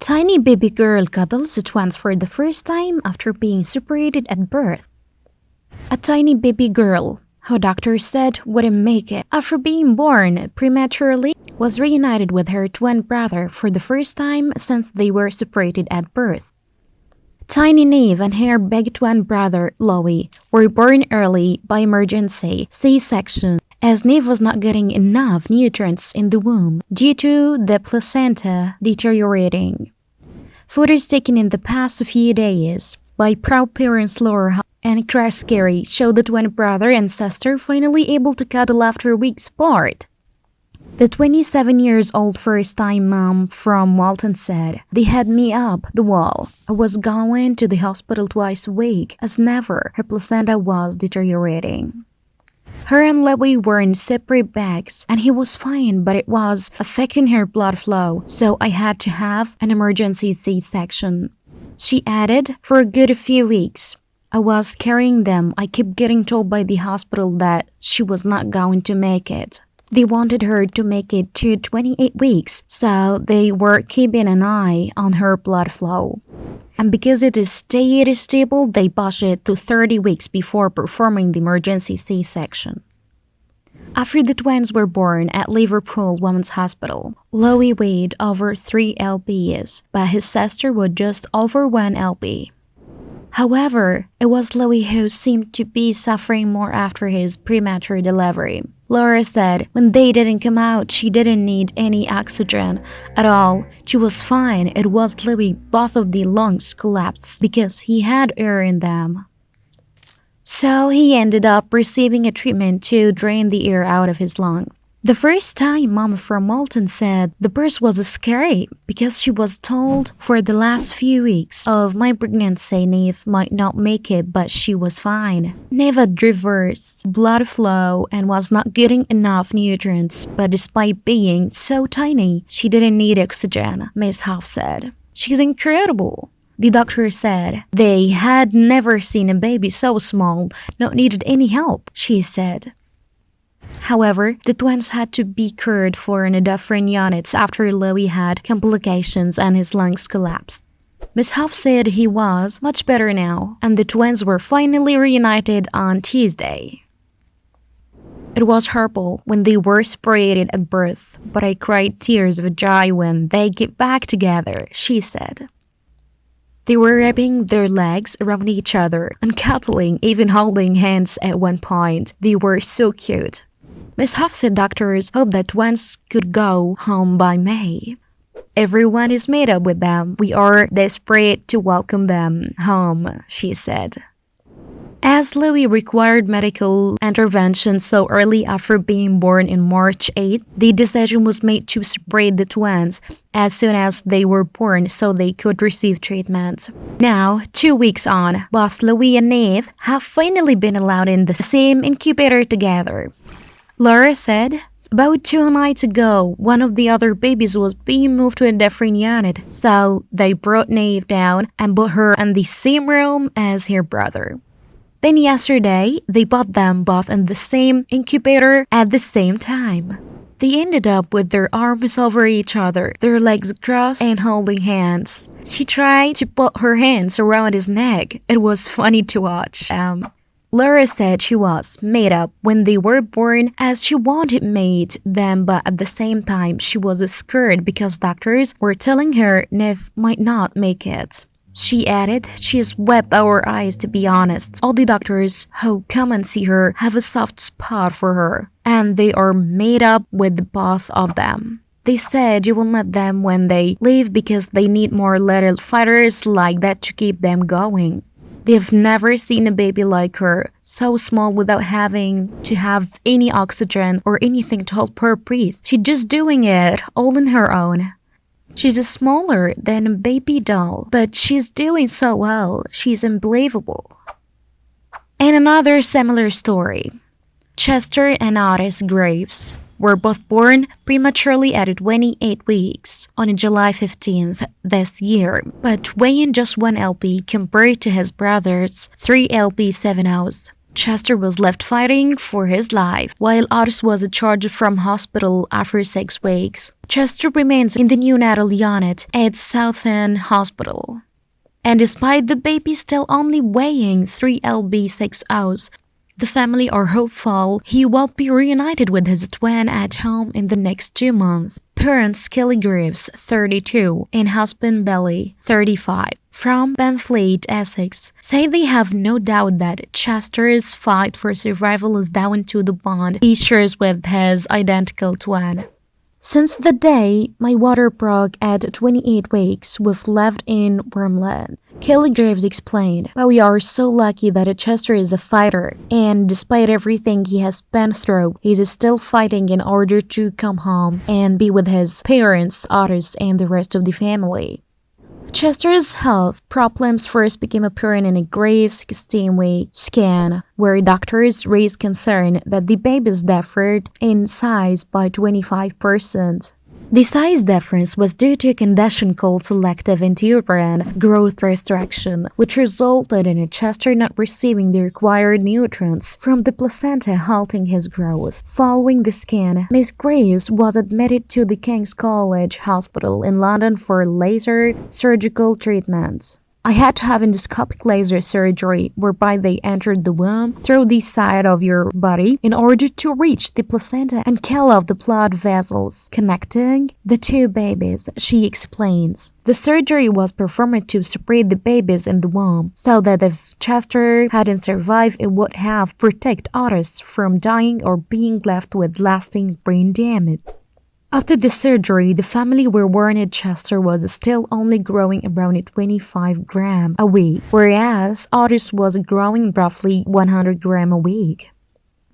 Tiny baby girl cuddles the twins for the first time after being separated at birth. A tiny baby girl, who doctors said wouldn't make it after being born prematurely, was reunited with her twin brother for the first time since they were separated at birth. Tiny Neve and her big twin brother, Louie, were born early by emergency C-section as Neve was not getting enough nutrients in the womb due to the placenta deteriorating. Photos taken in the past few days by proud parents Laura and Crash Scary show the twin brother and sister finally able to cuddle after weeks apart. The 27-year-old first-time mom from Walton said, "They had me up the wall. I was going to the hospital twice a week as never her placenta was deteriorating." Her and Louie were in separate bags and he was fine, but it was affecting her blood flow, so I had to have an emergency C-section. She added, "For a good few weeks, I was carrying them. I kept getting told by the hospital that she was not going to make it. They wanted her to make it to 28 weeks, so they were keeping an eye on her blood flow. And because it is stayed stable, they pushed it to 30 weeks before performing the emergency C-section." After the twins were born at Liverpool Women's Hospital, Louie weighed over 3 lbs, but his sister was just over 1 lb. However, it was Louie who seemed to be suffering more after his premature delivery. Laura said when they didn't come out, she didn't need any oxygen at all. She was fine. It was Louie, both of the lungs collapsed because he had air in them. So he ended up receiving a treatment to drain the air out of his lung. The first time Mama from Malton said the birth was scary because she was told for the last few weeks of my pregnancy Neve might not make it, but she was fine. Neve had reversed blood flow and was not getting enough nutrients, but despite being so tiny, she didn't need oxygen, Miss Huff said. "She's incredible," the doctor said. "They had never seen a baby so small, not needed any help," she said. However, the twins had to be cared for in a different units after Louie had complications and his lungs collapsed. Miss Huff said he was much better now, and the twins were finally reunited on Tuesday. "It was horrible when they were separated at birth, but I cried tears of joy when they get back together," she said. They were wrapping their legs around each other and cuddling, even holding hands at one point. They were so cute. Miss Huff said doctors hope that twins could go home by May. "Everyone is made up with them. We are desperate to welcome them home," she said. As Louie required medical intervention so early after being born in March 8, the decision was made to separate the twins as soon as they were born so they could receive treatment. Now, 2 weeks on, both Louie and Neve have finally been allowed in the same incubator together. Laura said, "About 2 nights ago, one of the other babies was being moved to a different unit, so they brought Neve down and put her in the same room as her brother. Then yesterday, they put them both in the same incubator at the same time. They ended up with their arms over each other, their legs crossed and holding hands. She tried to put her hands around his neck. It was funny to watch. Laura said she was made up when they were born as she wanted made them, but at the same time she was scared because doctors were telling her Neve might not make it. She added, "She's wept our eyes, to be honest. All the doctors who come and see her have a soft spot for her, and they are made up with both of them. They said you will let them when they leave because they need more little fighters like that to keep them going. They've never seen a baby like her, so small without having to have any oxygen or anything to help her breathe. She's just doing it all on her own. She's smaller than a baby doll, but she's doing so well. She's unbelievable." And another similar story. Chester and Otis Graves were both born prematurely at 28 weeks on July 15th this year, but weighing just 1 lb compared to his brother's 3 lb 7 oz. Chester was left fighting for his life, while Otis was discharged from hospital after 6 weeks. Chester remains in the neonatal unit at Southend Hospital. And despite the baby still only weighing 3 lb 6 oz, the family are hopeful he will be reunited with his twin at home in the next 2 months. Parents Kelly Graves, 32, and husband Billy, 35, from Benfleet, Essex, say they have no doubt that Chester's fight for survival is down to the bond he shares with his identical twin. Since the day my water broke at 28 weeks, we've lived in Wormland, Kelly Graves explained. But we are so lucky that Chester is a fighter, and despite everything he has been through, he's still fighting in order to come home and be with his parents, Otis, and the rest of the family. Chester's health problems first became apparent in a Graves 16-week scan, where doctors raised concern that the babies differed in size by 25%. The size difference was due to a condition called selective intrauterine growth restriction, which resulted in Chester not receiving the required nutrients from the placenta, halting his growth. Following the scan, Miss Graves was admitted to the King's College Hospital in London for laser surgical treatments. I had to have endoscopic laser surgery, whereby they entered the womb through the side of your body in order to reach the placenta and kill off the blood vessels connecting the 2 babies, she explains. The surgery was performed to separate the babies in the womb, so that if Chester hadn't survived, it would have protected Otis from dying or being left with lasting brain damage. After the surgery, the family were warned Chester was still only growing around 25 grams a week, whereas Otis was growing roughly 100 grams a week.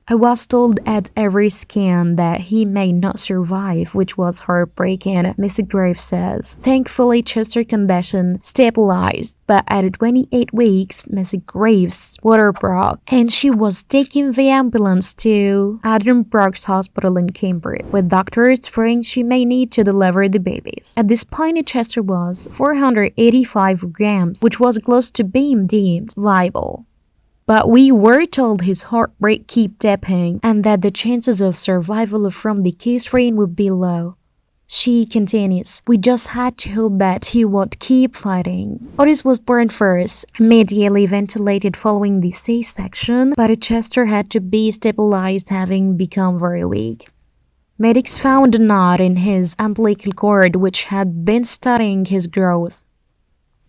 I was told at every scan that he may not survive, which was heartbreaking, Mr. Graves says. Thankfully, Chester's condition stabilized, but at 28 weeks, Mrs. Graves' water broke, and she was taken via ambulance to Addenbrooke's Hospital in Cambridge, with doctors fearing she may need to deliver the babies. At this point, Chester was 485 grams, which was close to being deemed viable. But we were told his heart rate kept dipping and that the chances of survival from the key strain would be low. She continues, we just had to hope that he would keep fighting. Otis was born first, immediately ventilated following the C-section, but Chester had to be stabilized, having become very weak. Medics found a knot in his umbilical cord which had been stunting his growth.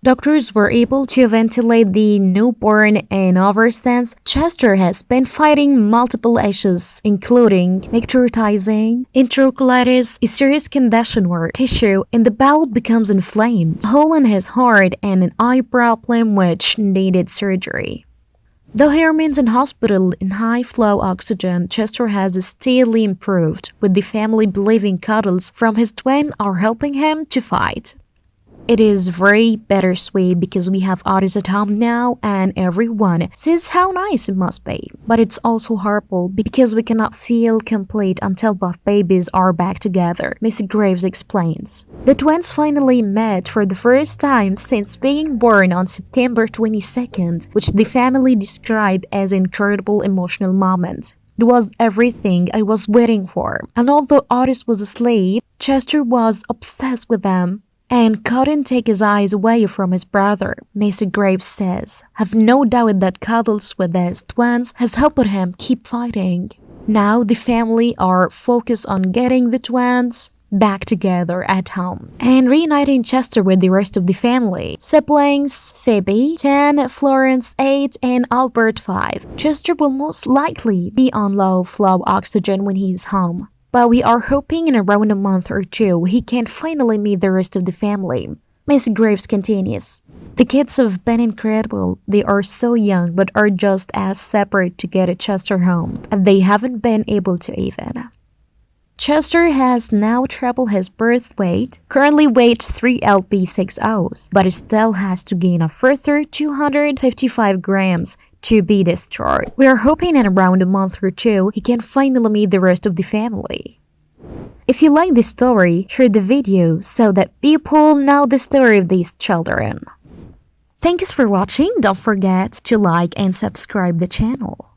Doctors were able to ventilate the newborn, and ever since, Chester has been fighting multiple issues, including necrotizing enterocolitis, a serious condition where tissue in the bowel becomes inflamed, a hole in his heart, and an eye problem which needed surgery. Though he remains in hospital in high-flow oxygen, Chester has steadily improved, with the family believing cuddles from his twin are helping him to fight. It is very bittersweet because we have Otis at home now and everyone says how nice it must be. But it's also hurtful because we cannot feel complete until both babies are back together, Miss Graves explains. The twins finally met for the first time since being born on September 22nd, which the family described as an incredible emotional moment. It was everything I was waiting for. And although Otis was asleep, Chester was obsessed with them and couldn't take his eyes away from his brother, Mr. Graves says. Have no doubt that cuddles with his twins has helped him keep fighting. Now the family are focused on getting the twins back together at home and reuniting Chester with the rest of the family. Siblings Phoebe, 10, Florence, 8, and Albert, 5. Chester will most likely be on low-flow oxygen when he's home. But we are hoping in around a month or 2 he can finally meet the rest of the family. Miss Graves continues, the kids have been incredible. They are so young but are just as separate to get Chester home, and they haven't been able to even. Chester has now tripled his birth weight, currently weighs 3 lb 6 oz, but still has to gain a further 255 grams to be discharged. We are hoping in around a month or 2 he can finally meet the rest of the family. If you like this story, share the video so that people know the story of these children. Thanks for watching. Don't forget to like and subscribe the channel.